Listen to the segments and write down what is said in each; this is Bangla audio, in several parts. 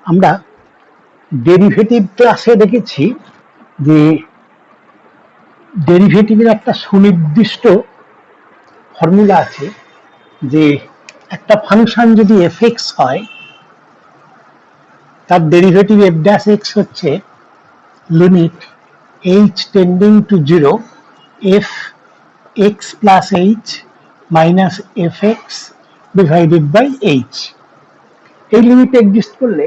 আমরা ডেরিভেটিভ ক্লাসে দেখেছি যে ডেরিভেটিভের একটা সুনির্দিষ্ট ফর্মুলা আছে, যে একটা ফাংশন যদি এফ এক্স হয় তার ডেরিভেটিভ এফ ড্যাশ এক্স হচ্ছে limit h tending to zero f x plus h minus f x divided by h. এই লিমিট এক্সিস্ট করলে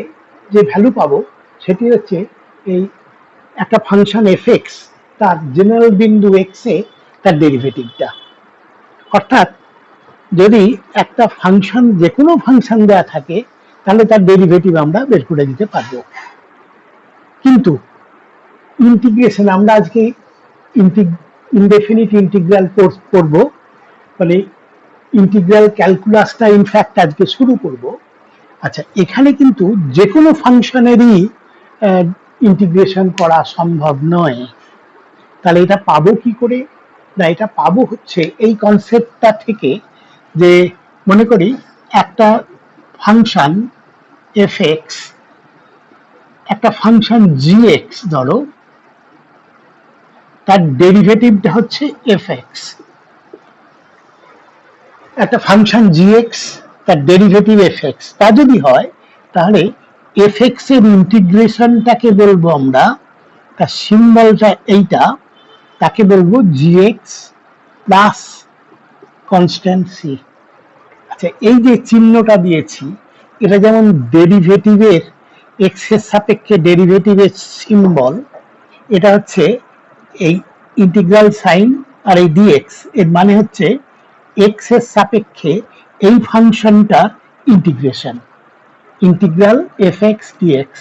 যে ভ্যালু পাবো সেটি হচ্ছে এই একটা ফাংশন এফ এক্স তার জেনারেল বিন্দু এক্স এ তার ডেরিভেটিভটা। অর্থাৎ যদি একটা ফাংশন যে কোনো ফাংশন দেওয়া থাকে তাহলে তার ডেরিভেটিভ আমরা বের করে দিতে পারবো। কিন্তু ইন্টিগ্রেশন আমরা আজকে ইনডেফিনিট ইন্টিগ্রাল পড়ব, মানে ইন্টিগ্রাল ক্যালকুলাসটা ইনফ্যাক্ট আজকে শুরু করব। আচ্ছা, এখানে কিন্তু যে কোনো ফাংশনেরই ইন্টিগ্রেশন করা সম্ভব নয়। তাহলে এটা পাবো কি করে? না, এটা পাবো হচ্ছে এই কনসেপ্টটা থেকে, যে মনে করি একটা ফাংশন এফ এক্স, একটা ফাংশন জি এক্স ধরো, তার ডেরিভেটিভটা হচ্ছে এফ এক্স। একটা ফাংশন জি এক্স তার ডেরিভেটিভ এফ এক্স, তা যদি হয় তাহলে এফ এক্স এর ইন্টিগ্রেশনটাকে বলবো আমরা, তার সিম্বলটা এইটা, তাকে বলবো জি এক্স প্লাস কনস্ট্যান্ট সি। আচ্ছা, এই যে চিহ্নটা দিয়েছি এটা যেমন ডেরিভেটিভের এক্স এর সাপেক্ষে ডেরিভেটিভের সিম্বল, এটা হচ্ছে এই ইন্টিগ্রাল সাইন, আর এই ডিএক্স এর মানে হচ্ছে এক্স এর সাপেক্ষে এই ফাংশনটা integration, integral f x dx.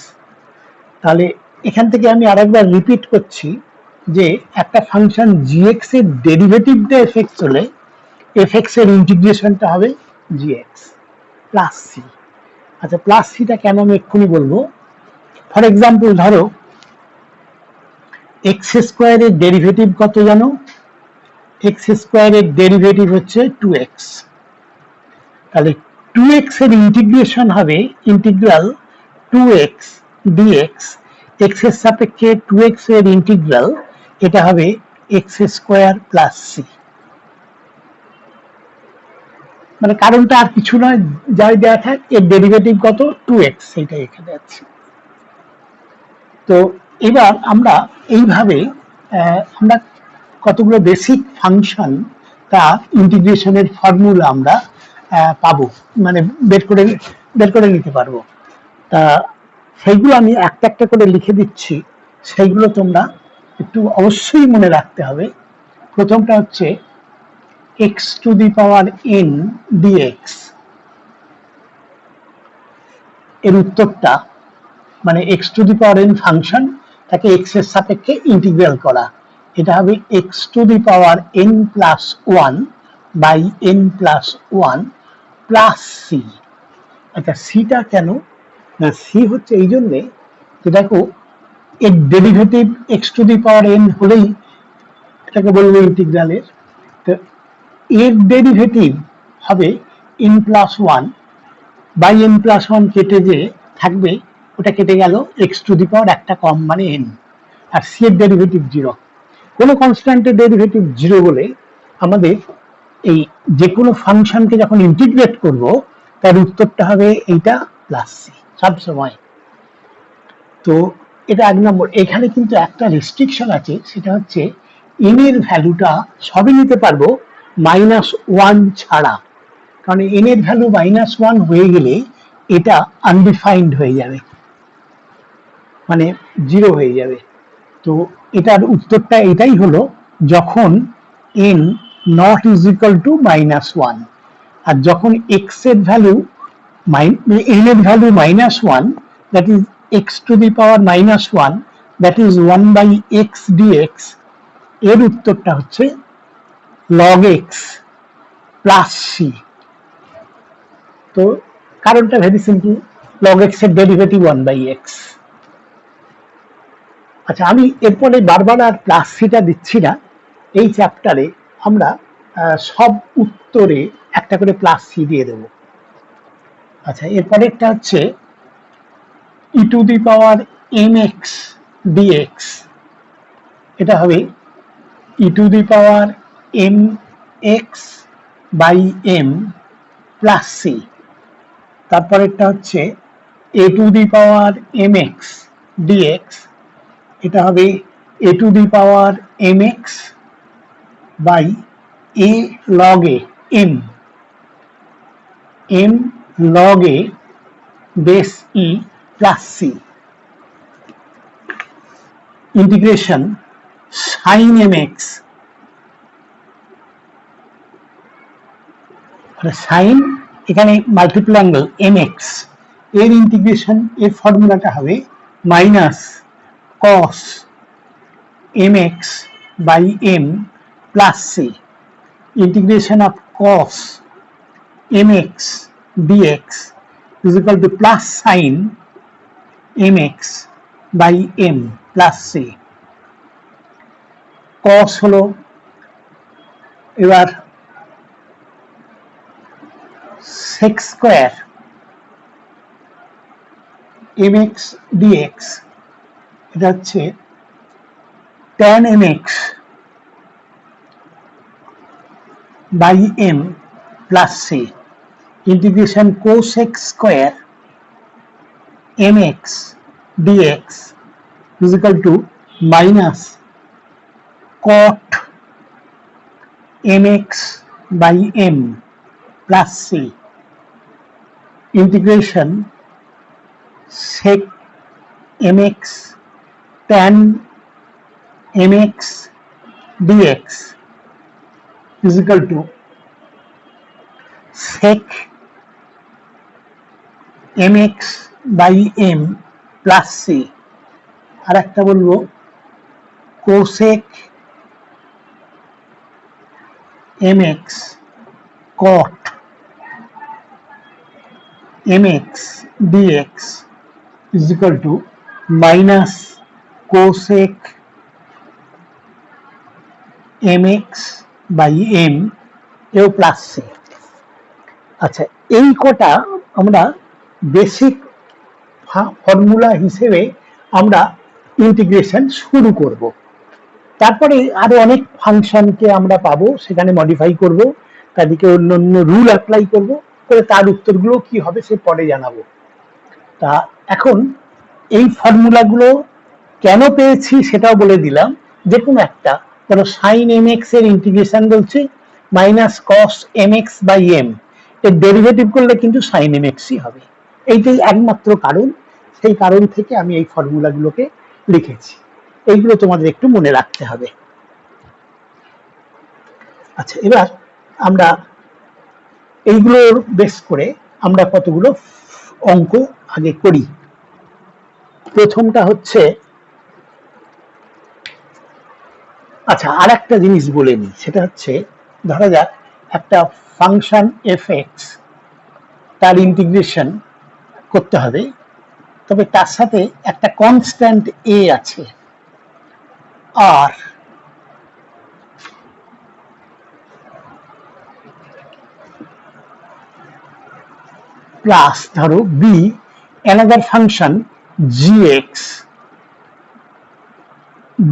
তাহলে এখান থেকে আমি আরেকবার রিপিট করছি যে একটা ফাংশন জি এক্স এর ডেরিভেটিভটা এফ এক্স হলে এফ এক্স এর ইন্টিগ্রেশনটা হবে জি এক্স প্লাস সি। আচ্ছা, প্লাস সিটা কেন আমি এক্ষুনি বলবো। ফর এক্সাম্পল ধরো এক্স স্কোয়ারের ডেরিভেটিভ কত জানো? এক্স স্কোয়ারের ডেরিভেটিভ হচ্ছে টু এক্স। তাহলে টু এক্স এর ইন্টিগ্রেশন হবে integral two x dx, x এর সাপেক্ষে টু এক্স এর ইন্টিগ্রাল, এটা হবে এক্স স্কোয়ার প্লাস সি। মানে কারণটা আর কিছু নয়, যাই দেওয়া থাক এর ডেরিভেটিভ কত টু এক্স, সেইটাই এখানে আছে। তো এবার আমরা এইভাবে আমরা কতগুলো বেসিক ফাংশন তা ইন্টিগ্রেশনের ফর্মুলা আমরা পাবো, মানে বের করে নিতে পারবো। তা সেইগুলো আমি একটা একটা করে লিখে দিচ্ছি, সেইগুলো তোমরা একটু অবশ্যই মনে রাখতে হবে। প্রথমটা হচ্ছে x to the power n dx, এর উত্তরটা মানে x to the power n function, তাকে এক্স এর সাপেক্ষে ইন্টিগ্রাল করা, এটা হবে x to the power n plus one by n plus one plus c. আচ্ছা, সিটা কেন? না, সি হচ্ছে এই জন্যে যে দেখো এর derivative x to the power n হলেই এটাকে বলবো ইন্টিগ্রালের। তো এর ডেরিভেটিভ হবে n plus one by n plus one, কেটে যে থাকবে ওটা কেটে গেল, এক্স টু দি পাওয়ার একটা কম মানে এন, আর সি এর ডেরিভেটিভ জিরো। কোনো কনস্ট্যান্টের ডেরিভেটিভ জিরো বলে আমাদের এই যে কোনো ফাংশনকে যখন ইন্টিগ্রেট করব তার উত্তরটা হবে এইটা প্লাস সি সবসময়। তো এটা এক নম্বর। এখানে কিন্তু একটা রেস্ট্রিকশন আছে, সেটা হচ্ছে এন এর ভ্যালুটা সবই নিতে পারবো মাইনাস ওয়ান ছাড়া, কারণ এন এর ভ্যালু মাইনাস ওয়ান হয়ে গেলে এটা আনডিফাইন্ড হয়ে যাবে, মানে জিরো হয়ে যাবে। তো এটার উত্তরটা এটাই হলো যখন n not is equal to minus one, আর যখন এক্স এর ভ্যালু n এর value minus one, that is x to the power minus one, that is one by x dx, এর উত্তরটা হচ্ছে লগ এক্স প্লাস সি। তো কারণটা ভেরি সিম্পল, লগ এক্স এর ডেরিভেটিভ ওয়ান বাই এক্স। আচ্ছা, আমি এরপরে বারবার আর প্লাস সিটা দিচ্ছি না, এই চ্যাপ্টারে আমরা সব উত্তরে একটা করে প্লাস সি দিয়ে দেব। আচ্ছা, এরপরেরটা হচ্ছে e to the power mx dx, এটা হবে e to the power mx by m plus c। তারপরেরটা হচ্ছে a to the power mx dx, এটা হবে a to the power mx by a log a m log a base e plus c, integration sin mx, sin এখানে মাল্টিপল অ্যাঙ্গেল mx এর ইন্টিগ্রেশন, এর ফর্মুলাটা হবে minus cos mx by m plus c, integration of cos mx dx is equal to plus sin mx by m plus c। cos হলো এবার sec square mx dx, এটা হচ্ছে tan mx by m plus c, integration cosec square mx dx is equal to minus cot mx by m plus c, integration sec mx tan mx dx is equal to sec mx by m plus c, আর একটা বলবো cosec mx cot mx dx is equal to minus cosec mx by m এও প্লাস c। আচ্ছা, এই কটা আমরা বেসিক ফর্মুলা হিসেবে আমরা ইন্টিগ্রেশন শুরু করব। তারপরে আরো অনেক ফাংশনকে আমরা পাবো, সেখানে মডিফাই করব, তাদেরকে অন্য অন্য রুল অ্যাপ্লাই করব, করে তার উত্তরগুলো কি হবে সে পরে জানাবো। তা এখন এই ফর্মুলাগুলো কেন পেয়েছি সেটাও বলে দিলাম। যে কোনো একটা, ধরো সাইন এম এক্স এর ইন্টিগ্রেশন বলছি minus cos m x by m, এর ডেরিভেটিভ করলে কিন্তু সাইন এম এক্সই হবে। এইটাই একমাত্র কারণ, সেই কারণ থেকে আমি এই ফর্মুলাগুলোকে লিখেছি। এইগুলো তোমাদের একটু মনে রাখতে হবে। আচ্ছা, এবার আমরা এইগুলোর বেস করে আমরা কতগুলো অঙ্ক আগে করি। প্রথমটা হচ্ছে, আচ্ছা আর একটা জিনিস বলে নিই, সেটা হচ্ছে ধরা যাক একটা ফাংশন এফ এক্স, তার ইন্টিগ্রেশন করতে হবে, তবে তার সাথে একটা কনস্ট্যান্ট এ আছে, আর প্লাস ধরো b another function gx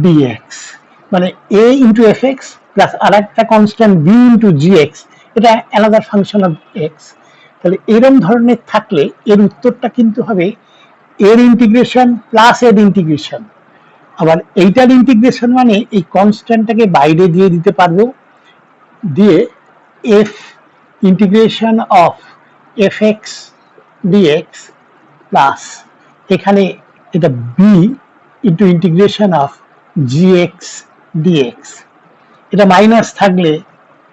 dx, মানে a into f x plus আর একটা কনস্ট্যান্ট b ইন্টু gx, এটা অ্যানাদার ফাংশন অফ এক্স। তাহলে এরকম ধরনের থাকলে এর উত্তরটা কিন্তু হবে এর ইন্টিগ্রেশন প্লাস এর ইন্টিগ্রেশন। আবার এইটার ইন্টিগ্রেশন মানে এই কনস্ট্যান্টটাকে বাইরে দিয়ে দিতে পারবো, দিয়ে f integration of f x dx plus এখানে এটা b into integration of g x dx. এটা মাইনাস থাকলে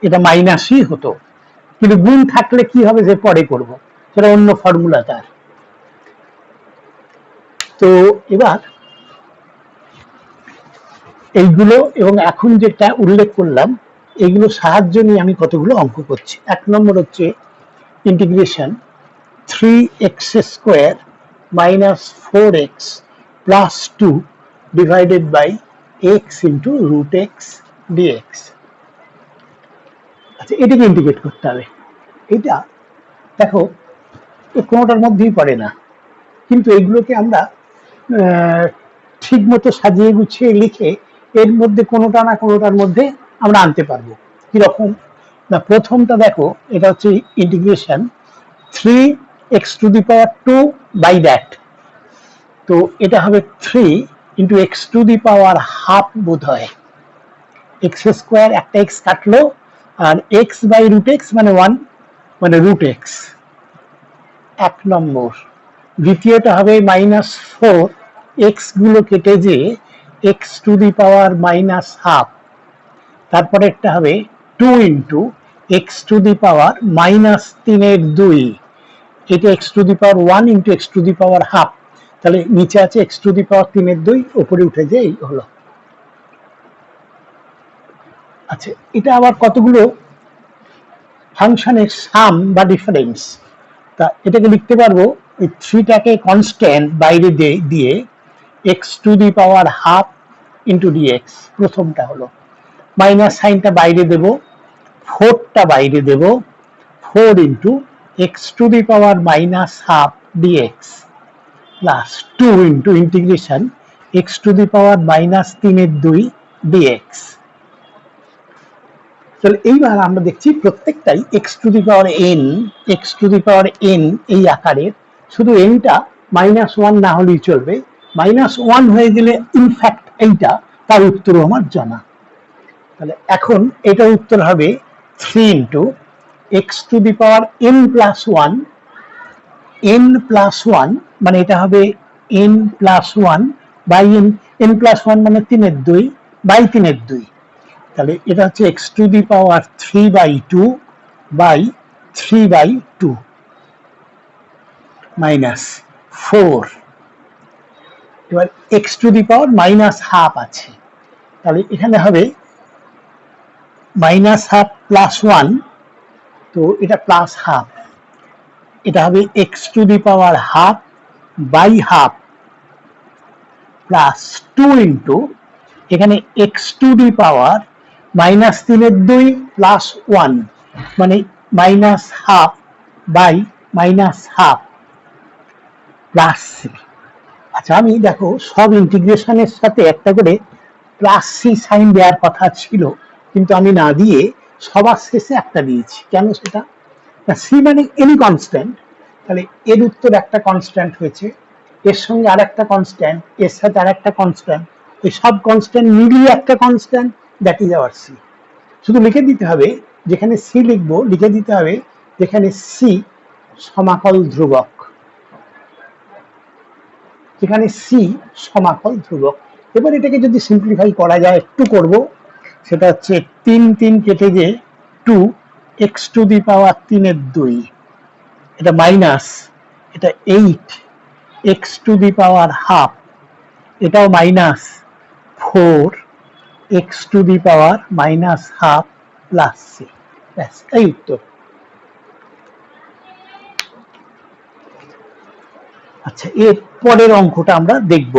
এটা মাইনাসই হতো, কিন্তু গুণ থাকলে কি হবে যে পরে করব, সেটা অন্য ফর্মুলা তার। তো এবার এইগুলো এবং এখন যেটা উল্লেখ করলাম এইগুলো সাহায্য নিয়ে আমি কতগুলো অঙ্ক করছি। এক নম্বর হচ্ছে integration 3x square minus 4x plus 2 divided by x into root x dx. আচ্ছা, এটাকে ইন্টিগ্রেট করতে হবে। এটা দেখো কোনোটার মধ্যেই পড়ে না, কিন্তু এগুলোকে আমরা ঠিক মতো সাজিয়ে গুছিয়ে লিখে এর মধ্যে কোনোটা না কোনোটার মধ্যে আমরা আনতে পারবো। কিরকম না, প্রথমটা দেখো, এটা হচ্ছে ইন্টিগ্রেশন 3x⁴ বাই দ্যাট, তো এটা হবে 3 × x⁴ বোধ হয়, x² একটা x কাটলো, আর x/√x মানে 1 মানে √x, এক নম্বর। দ্বিতীয়টা হবে -4, x গুলো কেটে যে x⁻⁻², তারপরেরটা হবে 2 × x⁻⁻3², এটা x⁻1 × x⁻², তাহলে নিচে আছে x⁻3², উপরে উঠে যে এই হলো। আচ্ছা, এটা আবার কতগুলো ফাংশনের সাম বা ডিফারেন্স, তা এটাকে লিখতে পারবো এই 3টাকে কনস্ট্যান্ট বাইরে দিয়ে x⁻½ × dx, প্রথমটা হলো, মাইনাস সাইনটা বাইরে দেব, 4টা বাইরে দেব, 4 × x⁻⁻½ dx plus 2 × integration x⁻⁻3² dx। তাহলে এইবার আমরা দেখছি প্রত্যেকটাই x⁻n এই আকারের, শুধু nটা -1 না হলেই চলবে, -1 হয়ে গেলে ইনফ্যাক্ট এইটা, তার উত্তর আমার জানা। তাহলে এখন এটার উত্তর হবে 3 × x⁻n+1, n+1 মানে এটা হবে n+1 বাই n+1 মানে 3/2 বাই 3/2, তাহলে এটা হচ্ছে x⁻3/2 বাই 3/2 মাইনাস 4, এবার x⁻⁻½ আছে, তাহলে এখানে হবে -½ +1, তো এটা +½ এটা হবে x⁻½ বাই ½ প্লাস 2 × এখানে x⁻³ +1 মানে -½ বাই -½ প্লাস c। আচ্ছা, আমি দেখো সব ইন্টিগ্রেশনের সাথে একটা করে প্লাস c সাইন দেওয়ার কথা ছিল, কিন্তু আমি না দিয়ে সবার শেষে একটা দিয়েছি, কেন সেটা, c মানে এনি কনস্ট্যান্ট, তাহলে এর উত্তর একটা কনস্ট্যান্ট হয়েছে, এর সঙ্গে আরেকটা কনস্ট্যান্ট, এর সাথে আরেকটা কনস্ট্যান্ট, ওই সব কনস্ট্যান্ট মিলিয়ে একটা constant, that is our c। শুধু লিখে দিতে হবে, যেখানে c লিখবো লিখে দিতে হবে যেখানে c সমাকল ধ্রুবক, যেখানে c সমাকল ধ্রুবক। এবার এটাকে যদি সিম্পলিফাই করা যায়, একটু করব, সেটা হচ্ছে 3 কেটে যে 2x⁻3², এটা মাইনাস, এটা 8x⁻½ এটাও মাইনাস, 4x⁻⁻½ প্লাস c, ব্যাস এই উত্তর। আচ্ছা, এর পরের অঙ্কটা আমরা দেখব।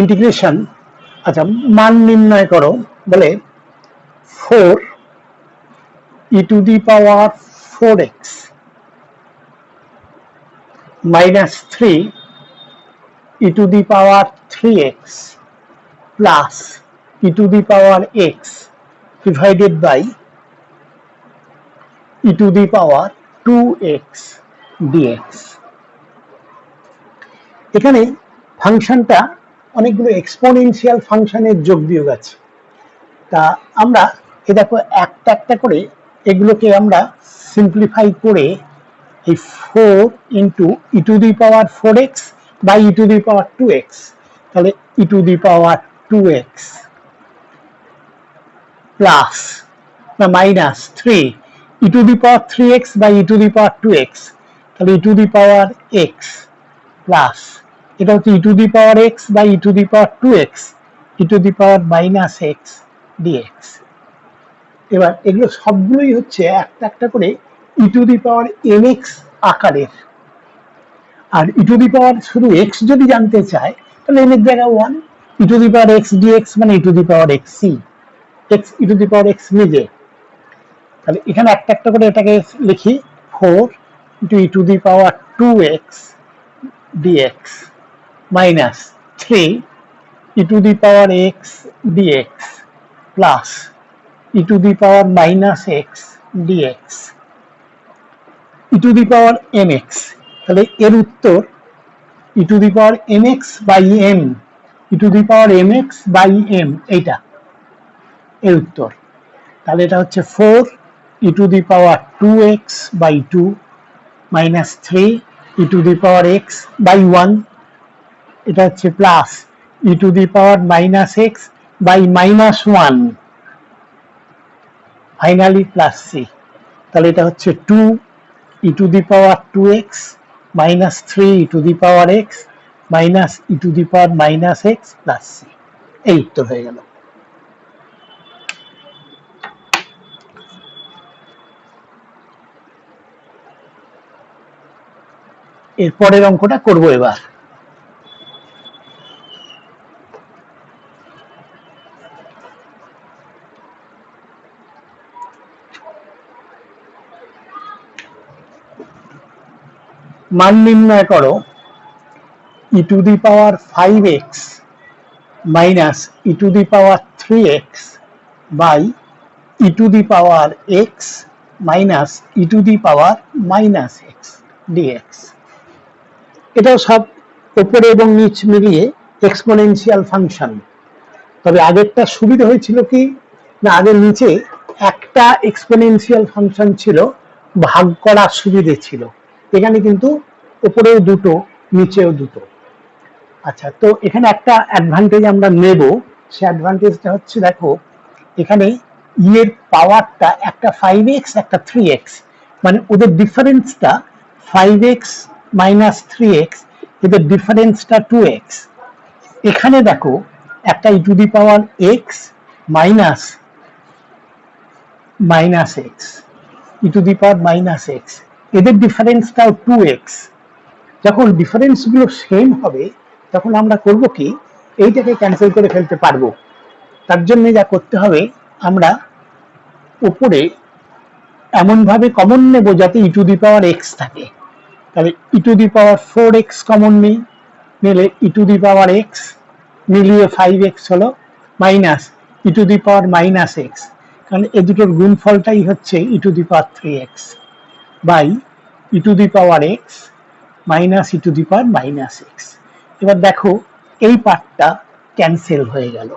ইন্টিগ্রেশন, আচ্ছা মান নির্ণয় করো, বলে 4e⁴x minus 3e⁴3x plus e⁴x divided by e⁴2x dx। এখানে ফাংশনটা অনেকগুলো এক্সপোনেনশিয়াল ফাংশনের যোগ বিয়োগ আছে, তা আমরা দেখো একটা একটা করে এগুলোকে আমরা সিম্পলিফাই করে এই 4 × e⁴4x বাই e⁴2x, তাহলে e⁴2x plus minus 3 e⁴3x by e⁴2x, তাহলে e⁴x প্লাস এটা হচ্ছে e⁴x by e⁴2x e⁻⁻x dx। এবার এগুলো সবগুলোই হচ্ছে একটা একটা করে e to the power n x আকারের। আর ই টু দি পাওয়ার শুধু এক্স যদি জানতে চায় তাহলে এন এর জায়গায় one, e to the power x dx মানে e to the power x c, x e to the power x নিজে। তাহলে এখানে একটা একটা করে এটাকে লিখি, 4 into e to the power 2x dx minus 3 e to the power x dx plus e to the power minus x dx e to the power mx। তাহলে এর উত্তর e to the power mx by m, e to the power mx by m, এইটা এর উত্তর। তাহলে এটা হচ্ছে 4 e to the power 2x by 2 minus 3 e to the power x by 1, এটা হচ্ছে plus e to the power minus x by minus 1, finally plus c. তাহলে এটা হচ্ছে 2 e to the power 2x minus 3 e to the power x minus e to the power minus x plus C. এই উত্তর হয়ে গেল। এর পরের অঙ্কটা করব এবার। মান নির্ণয় করো e to the power 5x minus e to the power 3x by e to the power x minus e to the power minus x dx. এটাও সব উপরে এবং নিচ মিলিয়ে এক্সপোনেনশিয়াল ফাংশন। তবে আগেরটা সুবিধা হয়েছিল কি না, আগের নিচে একটা এক্সপোনেনশিয়াল ফাংশন ছিল, ভাগ করার সুবিধে ছিল। এখানে কিন্তু উপরেও দুটো নিচেও দুটো। আচ্ছা, তো এখানে একটা অ্যাডভান্টেজ আমরা নেব, সে অ্যাডভান্টেজটা হচ্ছে দেখো এখানে ই এর পাওয়ারটা একটা 5x একটা 3x, মানে ওদের ডিফারেন্সটা 5x মাইনাস 3x, এদের ডিফারেন্সটা 2x। এখানে দেখো একটা e to the power x minus minus x, e to the power minus x, এদের ডিফারেন্সটাও 2x। যখন ডিফারেন্স গুলো সেম হবে তখন আমরা করব কি, এইটাকে ক্যান্সেল করে ফেলতে পারবো। তার জন্য যা করতে হবে, আমরা উপরে এমন ভাবে কমন নেব যাতে ই টু দি পাওয়ার এক্স থাকে। তাহলে ই to the power 4x common নেই, নিলে ই টু দি পাওয়ার এক্স মিলিয়ে 5x হলো, minus e to the power minus x, কারণ এই দুটোর গুণফলটাই হচ্ছে e to the power 3x by e to the power x minus e to the power minus x. এবার দেখো এই পার্টটা ক্যান্সেল হয়ে গেল।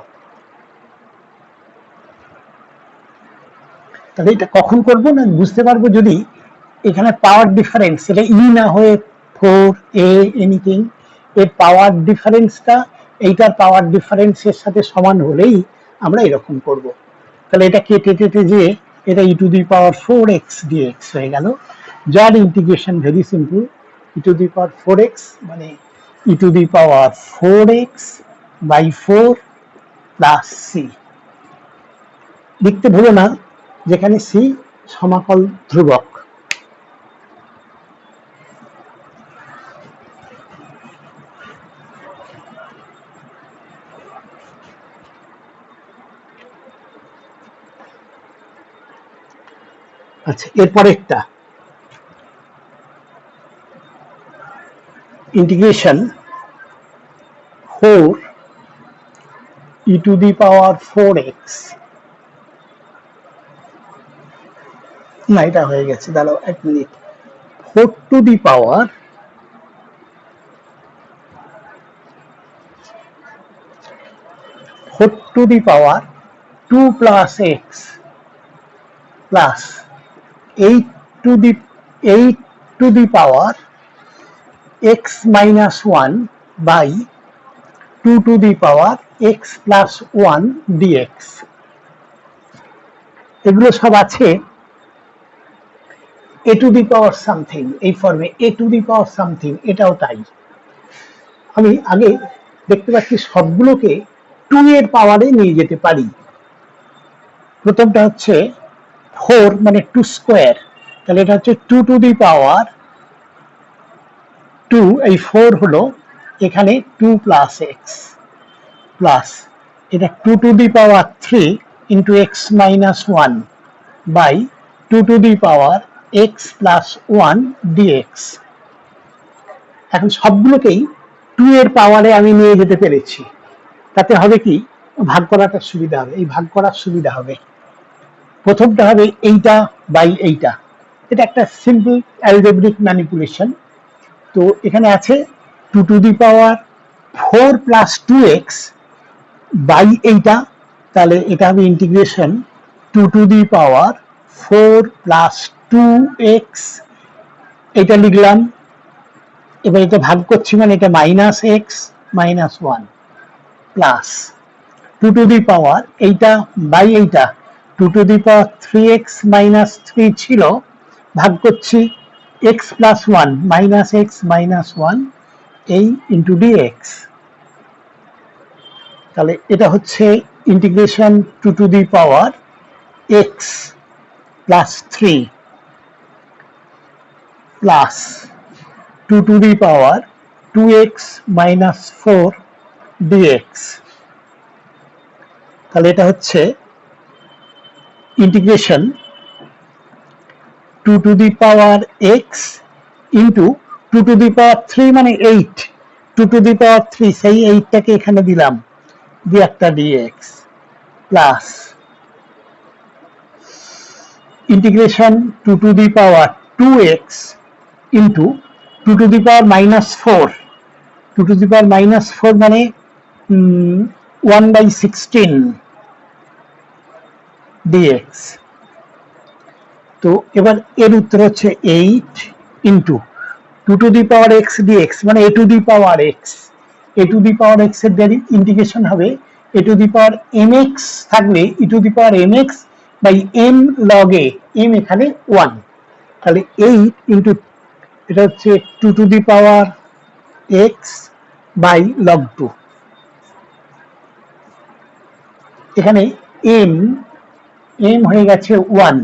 তাহলে এটা কখন করবো না, বুঝতে পারবো যদি এখানে পাওয়ার ডিফারেন্স সেটা ই না হয়ে 4a এনিথিং, এর পাওয়ার ডিফারেন্সটা এইটার পাওয়ার ডিফারেন্সের সাথে সমান হলেই আমরা এরকম করব। তাহলে এটা কেটে কেটে যে এটা ই to the power 4x dx হয়ে গেল, যার integration very simple, e to the power 4x মানে e to the power 4x by 4 plus c. লিখতে ভুলো না, যেখানে সি সমাকল ধ্রুবক। আচ্ছা, এরপরেরটা integration 4 e to the power 4x, না এটা হয়ে গেছে, দাঁড়াও 1 minute, 4 to the power 2 plus x plus 8 to the power x minus 1 by 2 to the power x plus 1 dx. এগুলো সব আছে এ টু দি পাওয়ার সামথিং, এই ফর্মে এ টু দি পাওয়ার সামথিং, এটাও তাই। আমি আগে দেখতে পাচ্ছি সবগুলোকে 2 এর পাওয়ারে নিয়ে যেতে পারি। প্রথমটা হচ্ছে 4 মানে 2 স্কোয়ার, তাহলে এটা হচ্ছে 2 টু দি পাওয়ার 2, এই 4 হলো এখানে 2 প্লাস এক্স, প্লাস এটা 2 to the power 3 into x minus 1 by 2 to the power x plus 1 dx. এখন সবগুলোকেই 2 এর পাওয়ারে আমি নিয়ে যেতে পেরেছি, তাতে হবে কি ভাগ করাটা সুবিধা হবে, এই ভাগ করার সুবিধা হবে। প্রথমটা হবে এইটা বাই এইটা, এটা একটা সিম্পল অ্যালজেব্রিক ম্যানিপুলেশন। তো এখানে আছে 2 to the power 4 plus 2x by এইটা, তাহলে এটা হবে integration 2 to the power 4 plus 2x, এটা লিখলাম। এবার এটা ভাগ করছি মানে এটা minus x minus 1 plus 2 to the power এইটা বাই এইটা 2 to the power 3x minus 3 ছিল, ভাগ করছি x plus 1 minus x minus 1 এই ইন্টু ডিএক্স। তাহলে এটা হচ্ছে integration 2 to the power x plus 3 plus 2 to the power 2x minus 4 dx. তাহলে এটা হচ্ছে integration 2 to the power x into 2 to the power 3 মানে 8, 2 টু দি পাওয়ার 3 সেই 8টাকে এখানে দিলাম, দিয়ে একটা dx plus integration 2 to the power 2x into 2 to the power minus 4, 2 to the power minus 4 মানে 1/16 ডিএক্স। তো এবার এর উত্তর হচ্ছে 8 into 2 to the power x dx মানে a to the power x, a to the power x এর ইন্টিগ্রেশন হবে a to the power mx থাকলে e to the power mx by m log a, m এখানে 1, তাহলে 8 ইন্টু এটা হচ্ছে 2 to the power x by log 2, এখানে m হয়ে গেছে 1,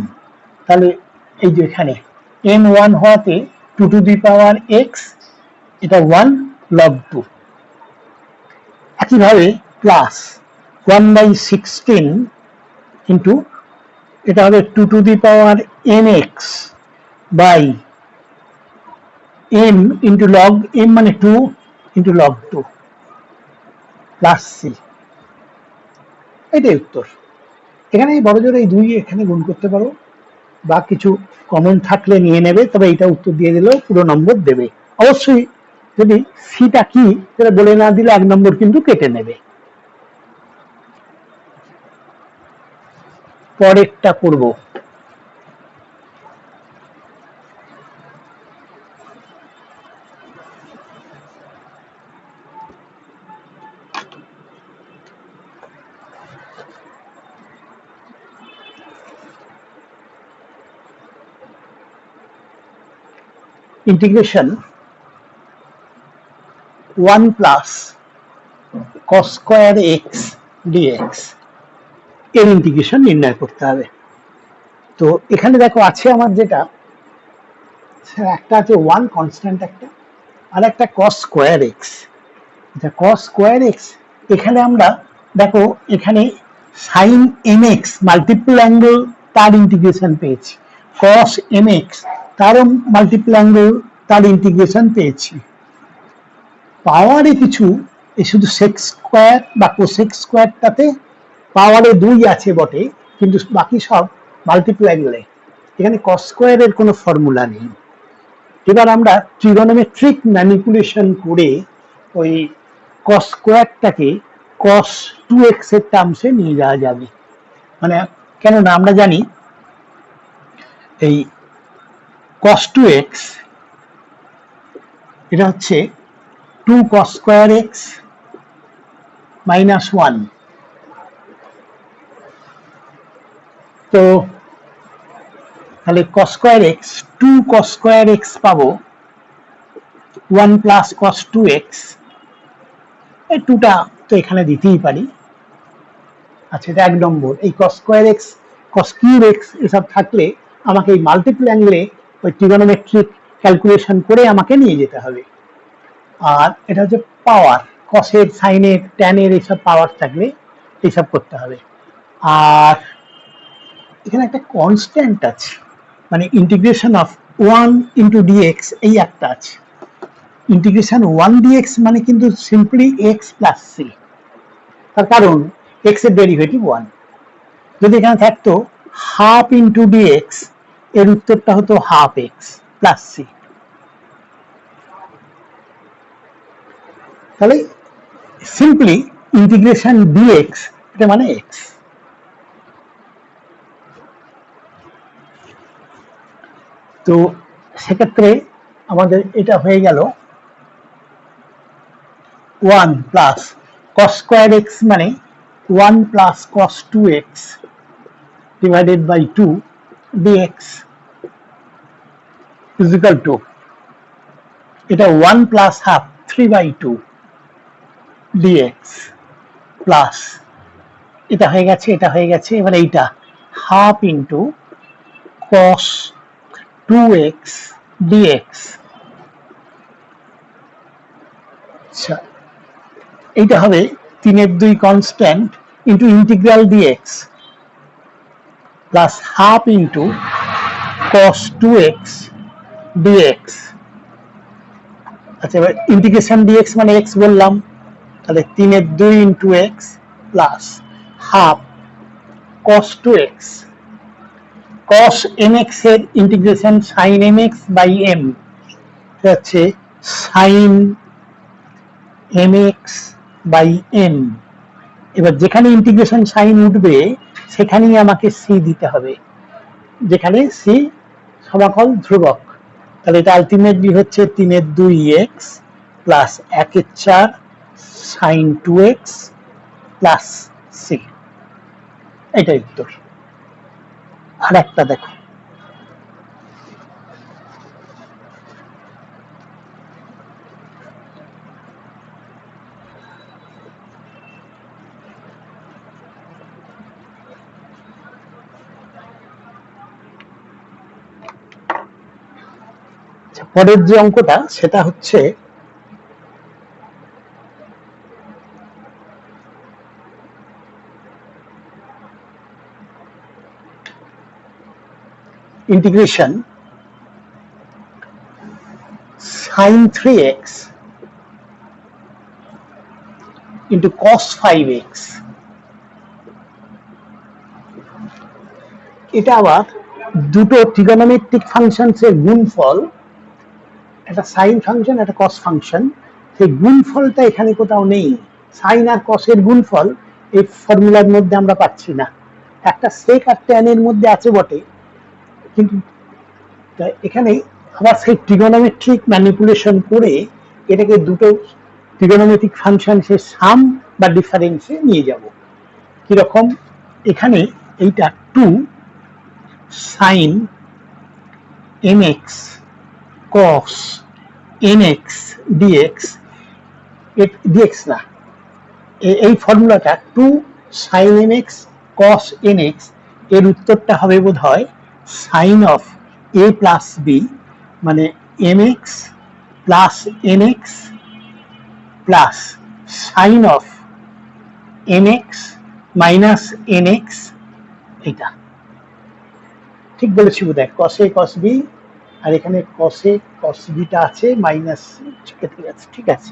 তাহলে এই যে এখানে m1 হওয়াতে 2 টু দি পাওয়ার x এটা 1 log 2, একইভাবে প্লাস 1/16 ইন্টু এটা হবে 2 to the power mx by m into log m মানে 2 ইন্টু log 2 প্লাস c, এটাই উত্তর। এখানে বড় জোর এই 2 এখানে গুণ করতে পারো বা কিছু কমন থাকলে নিয়ে নেবে, তবে এটা উত্তর দিয়ে দিলেও পুরো নম্বর দেবে। অবশ্যই যদি সিটা কি সেটা বলে না দিলে 1 নম্বর কিন্তু কেটে নেবে। পরেরটা করব। Integration 1 plus cos square x dx এর ইন্টিগ্রেশন নির্ণয় করতে হবে। তো এখানে দেখো আছে আমার যেটা একটা আছে 1 কনস্ট্যান্ট একটা, আর একটা cos স্কয়ার x, এটা cos স্কয়ার x এখানে আমরা দেখো এখানে sin mx মাল্টিপল অ্যাঙ্গেল তার ইন্টিগ্রেশন পেয়েছি, cos mx তারও মাল্টিপল অ্যাঙ্গেল তার ইন্টিগ্রেশন পেয়েছি। পাওয়ারে কিছু এই শুধু সেক স্কয়ার বা কোসেক স্কয়ারটাতে পাওয়ারে 2 আছে বটে, কিন্তু বাকি সব মাল্টিপল অ্যাঙ্গেলে, এখানে cos স্কয়ারের কোনো ফর্মুলা নেই। এবার আমরা ট্রিগোনোমেট্রিক ম্যানিপুলেশন করে ওই cos স্কয়ারটাকে cos 2x এর টার্মসে নিয়ে যাওয়া যাবে। মানে কেননা আমরা জানি এই cos 2x এটা হচ্ছে 2 cos স্কয়ার x মাইনাস 1, তো তাহলে cos square x 2 cos square x পাবো 1 প্লাস cos 2x, এই 2টা তো এখানে দিতেই পারি। আচ্ছা এটা 1 নম্বর, এই cos square x cos cube x এসব থাকলে আমাকে এই মাল্টিপল অ্যাঙ্গেলে ওই ট্রিগোনোমেট্রিক ক্যালকুলেশন করে আমাকে নিয়ে যেতে হবে। আর এটা হচ্ছে পাওয়ার, কসের সাইনের ট্যানের এইসব পাওয়ার থাকলে এইসব করতে হবে। আর এখানে একটা কনস্ট্যান্ট আছে, মানে ইন্টিগ্রেশন অফ 1 ইন্টু ডিএক্স এই একটা আছে। ইন্টিগ্রেশন 1 ডিএক্স মানে কিন্তু সিম্পলি এক্স প্লাস সি, তার কারণ এক্স এর ডেরিভেটিভ 1। যদি এখানে থাকতো হাফ ইন্টু ডিএক্স, এর উত্তরটা হতো হাফ এক্স প্লাস সি। তাহলে সিম্পলি ইন্টিগ্রেশন ডিএক্স এটা মানে এক্স। তো সেক্ষেত্রে আমাদের এটা হয়ে গেল 1 প্লাস কস স্কোয়ার এক্স মানে 1 plus cos 2x divided by 2 dx is equal to, এটা 1 প্লাস হাফ 3/2 dx প্লাস এটা হয়ে গেছে, এটা হয়ে গেছে। এবার এইটা half into cos 2x dx। আচ্ছা, এইটা হবে 3/2 constant into integral dx plus half into cos 2x dx। আচ্ছা, এবার ইন্টিগ্রেশন dx মানে x বললাম, তাহলে 3/2 into x plus half cos 2x। cos mx এর ইন্টিগ্রেশন sin mx বাই m হচ্ছে sin mx বাই m। এবার যেখানে ইন্টিগ্রেশন সাইন উঠবে সেখানেই আমাকে সি দিতে হবে, যেখানে সি সমাকল ধ্রুবক। তাহলে এটা আলটিমেটলি হচ্ছে 3/2 x plus 1/4 sin 2x plus c. এটাই উত্তর। আর একটা দেখো, পরের যে অঙ্কটা সেটা হচ্ছে integration sin 3x into cos 5x। এটা আবার দুটো ট্রিগোনোমেট্রিক ফাংশনস এর গুণফল, একটা সাইন ফাংশন একটা কস ফাংশন। সেই গুণফলটা এখানে কোথাও নেই। সাইন আর কসের গুণফল এই ফর্মুলার মধ্যে আমরা পাচ্ছি না। একটা সেক আর ট্যান এর মধ্যে আছে বটে, কিন্তু এখানে আবার সেই ট্রিগোনোমেট্রিক ম্যানিপুলেশন করে এটাকে দুটো ট্রিগোনোমেট্রিক ফাংশন সে সাম বা ডিফারেন্সে নিয়ে যাব। কিরকম, এখানে এইটা 2 sin mx cos nx dx, dx না, এই ফর্মুলাটা 2 sin mx cos nx এর উত্তরটা হবে বোধহয় sin of a plus b, মানে mx plus nx plus sin of mx minus nx। এটা ঠিক বলেছি বোধহয়, কসে কস বি, আর এখানে কসে কস বিটা আছে মাইনাস। ঠিক আছে,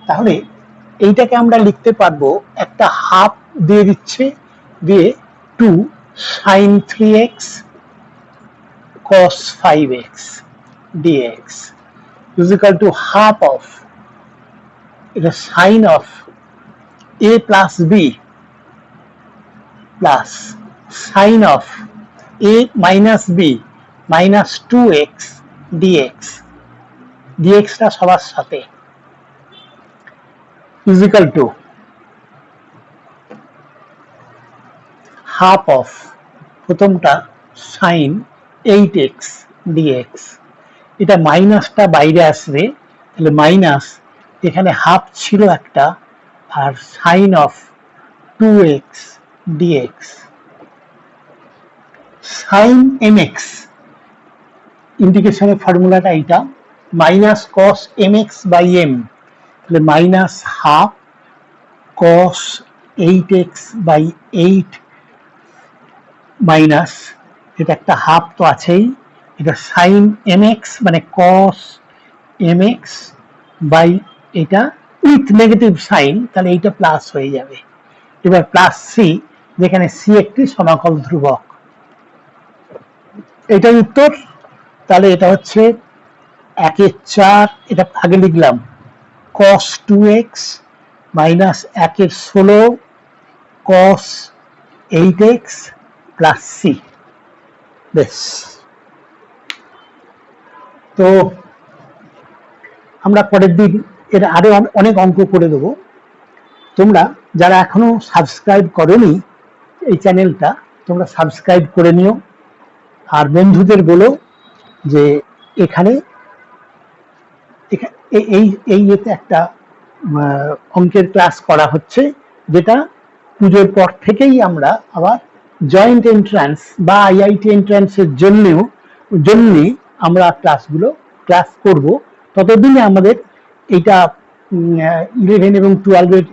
তাহলে এইটাকে আমরা লিখতে পারবো একটা হাফ দিয়ে দিচ্ছে, দিয়ে 2 sin 3x cos 5x dx is equal to half of, এটা sin of a plus b plus sin of a minus b minus 2x dx, dx টা সবার সাথে is equal to half of প্রথমটা sin 8x dx। এটা মাইনাসটা বাইরে আসবে, তাহলে মাইনাস, এখানে হাফ ছিল একটা, আর sin of 2x dx sine mx, ইন্টিগ্রেশনের ফর্মুলাটা এইটা, minus cos mx by m, তাহলে minus half cos 8x by 8 minus, এটা একটা হাফ তো আছেই, এটা সাইন mx মানে কস mx বাই এটা উইথ নেগেটিভ সাইন, তাহলে এইটা প্লাস হয়ে যাবে। এবার প্লাস সি, যেখানে সি একটি সমাকল ধ্রুবক। এটাই উত্তর। তাহলে এটা হচ্ছে 1/4, এটা আগে লিখলাম cos 2x minus 1/16 cos 8x plus c. বেশ, তো আমরা পরের দিন এর আরো অনেক অঙ্ক করে দেবো। তোমরা যারা এখনো সাবস্ক্রাইব করোনি এই চ্যানেলটা, তোমরা সাবস্ক্রাইব করে নিও, আর বন্ধুদের বলো যে এখানে এই ইয়েতে একটা অঙ্কের ক্লাস করা হচ্ছে, যেটা পুজোর পর থেকেই আমরা আবার জয়েন্ট এন্ট্রান্স বা আইআইটি এন্ট্রান্সের জন্য আমরা ক্লাস করব। ততদিনে আমাদের এইটা 11 এবং 12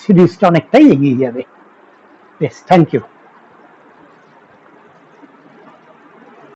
সিরিজটা অনেকটাই এগিয়ে যাবে। বেশ, থ্যাংক ইউ।